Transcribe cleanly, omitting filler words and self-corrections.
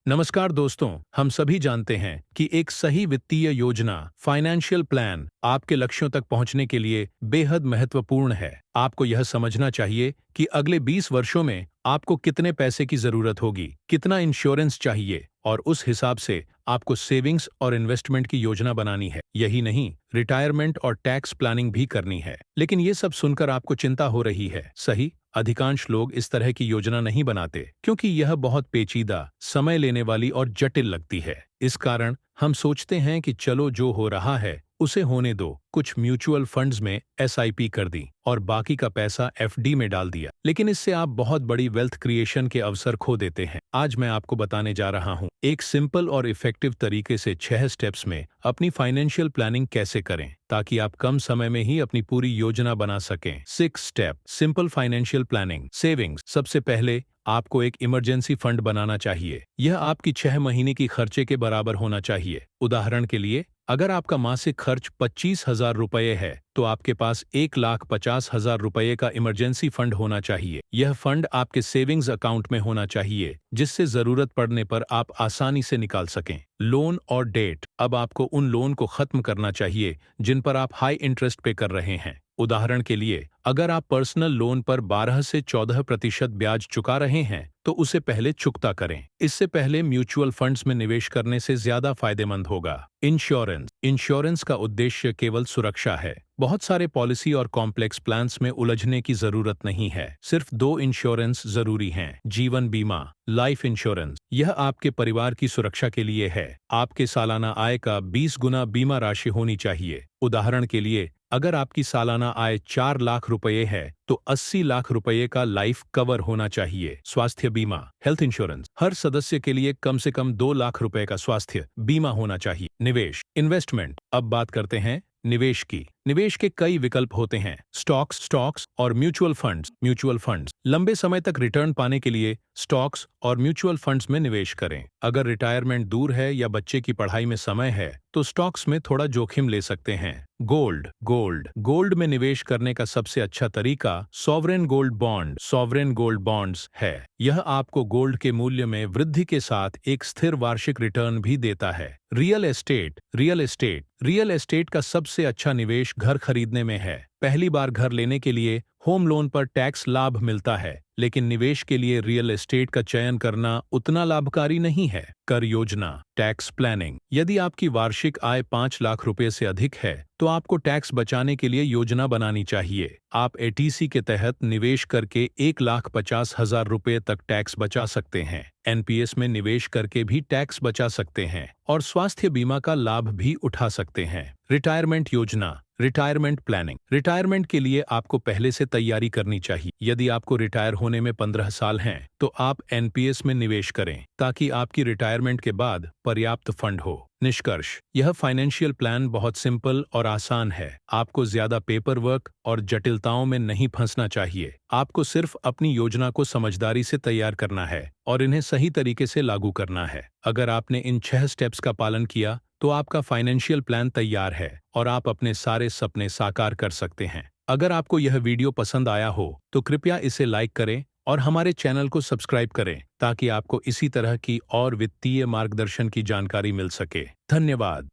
नमस्कार दोस्तों, हम सभी जानते हैं कि एक सही वित्तीय योजना फाइनेंशियल प्लान आपके लक्ष्यों तक पहुंचने के लिए बेहद महत्वपूर्ण है। आपको यह समझना चाहिए कि अगले 20 वर्षों में आपको कितने पैसे की जरूरत होगी, कितना इंश्योरेंस चाहिए और उस हिसाब से आपको सेविंग्स और इन्वेस्टमेंट की योजना बनानी है। यही नहीं, रिटायरमेंट और टैक्स प्लानिंग भी करनी है। लेकिन ये सब सुनकर आपको चिंता हो रही है, सही? अधिकांश लोग इस तरह की योजना नहीं बनाते क्योंकि यह बहुत पेचीदा, समय लेने वाली और जटिल लगती है। इस कारण हम सोचते हैं कि चलो जो हो रहा है उसे होने दो, कुछ म्यूचुअल फंड्स में एसआईपी कर दी और बाकी का पैसा एफडी में डाल दिया। लेकिन इससे आप बहुत बड़ी वेल्थ क्रिएशन के अवसर खो देते हैं। आज मैं आपको बताने जा रहा हूं एक सिंपल और इफेक्टिव तरीके से 6 स्टेप्स में अपनी फाइनेंशियल प्लानिंग कैसे करें ताकि आप कम समय में ही अपनी पूरी योजना बना सकें। 6 step simple financial planning. Savings. सबसे पहले आपको एक इमरजेंसी फंड बनाना चाहिए। यह आपकी 6 महीने की खर्चे के बराबर होना चाहिए। उदाहरण के लिए, अगर आपका मासिक खर्च 25,000 रुपये है तो आपके पास 1,50,000 रुपये का इमरजेंसी फंड होना चाहिए। यह फंड आपके सेविंग्स अकाउंट में होना चाहिए जिससे जरूरत पड़ने पर आप आसानी से निकाल सकें। लोन और डेट। अब आपको उन लोन को खत्म करना चाहिए जिन पर आप हाई इंटरेस्ट पे कर रहे हैं। उदाहरण के लिए, अगर आप पर्सनल लोन पर 12 से 14% ब्याज चुका रहे हैं तो उसे पहले चुकता करें। इससे पहले म्यूचुअल फंड्स में निवेश करने से ज्यादा फायदेमंद होगा। इंश्योरेंस। इंश्योरेंस का उद्देश्य केवल सुरक्षा है। बहुत सारे पॉलिसी और कॉम्प्लेक्स प्लान्स में उलझने की जरूरत नहीं है। सिर्फ 2 इंश्योरेंस जरूरी हैं: जीवन बीमा, लाइफ इंश्योरेंस। यह आपके परिवार की सुरक्षा के लिए है। आपके सालाना आय का 20 गुना बीमा राशि होनी चाहिए। उदाहरण के लिए, अगर आपकी सालाना आय 4 लाख रुपये है तो 80 लाख रुपये का लाइफ कवर होना चाहिए। स्वास्थ्य बीमा, हेल्थ इंश्योरेंस। हर सदस्य के लिए कम से कम 2 लाख रुपए का स्वास्थ्य बीमा होना चाहिए। निवेश, इन्वेस्टमेंट। अब बात करते हैं निवेश की। निवेश के कई विकल्प होते हैं: स्टॉक्स और म्यूचुअल फंड्स। लंबे समय तक रिटर्न पाने के लिए स्टॉक्स और म्यूचुअल फंड्स में निवेश करें। अगर रिटायरमेंट दूर है या बच्चे की पढ़ाई में समय है तो स्टॉक्स में थोड़ा जोखिम ले सकते हैं। गोल्ड में निवेश करने का सबसे अच्छा तरीका सॉवरेन गोल्ड बॉन्ड्स है। यह आपको गोल्ड के मूल्य में वृद्धि के साथ एक स्थिर वार्षिक रिटर्न भी देता है। रियल एस्टेट का सबसे अच्छा निवेश घर खरीदने में है। पहली बार घर लेने के लिए होम लोन पर टैक्स लाभ मिलता है, लेकिन निवेश के लिए रियल एस्टेट का चयन करना उतना लाभकारी नहीं है। कर योजना, टैक्स प्लानिंग। यदि आपकी वार्षिक आय 5 लाख रुपए से अधिक है तो आपको टैक्स बचाने के लिए योजना बनानी चाहिए। आप एटीसी के तहत निवेश करके 1,50,000 रुपए तक टैक्स बचा सकते हैं। एनपीएस में निवेश करके भी टैक्स बचा सकते हैं और स्वास्थ्य बीमा का लाभ भी उठा सकते हैं। रिटायरमेंट योजना, रिटायरमेंट प्लानिंग। रिटायरमेंट के लिए आपको पहले से तैयारी करनी चाहिए। यदि आपको रिटायर होने में 15 साल हैं तो आप एनपीएस में निवेश करें ताकि आपकी रिटायरमेंट के बाद पर्याप्त फंड हो। निष्कर्ष, यह फाइनेंशियल प्लान बहुत सिंपल और आसान है। आपको ज्यादा पेपर वर्क और जटिलताओं में नहीं फंसना चाहिए। आपको सिर्फ अपनी योजना को समझदारी से तैयार करना है और इन्हें सही तरीके से लागू करना है। अगर आपने इन 6 स्टेप्स का पालन किया तो आपका फाइनेंशियल प्लान तैयार है और आप अपने सारे सपने साकार कर सकते हैं। अगर आपको यह वीडियो पसंद आया हो तो कृपया इसे लाइक करें और हमारे चैनल को सब्सक्राइब करें ताकि आपको इसी तरह की और वित्तीय मार्गदर्शन की जानकारी मिल सके। धन्यवाद।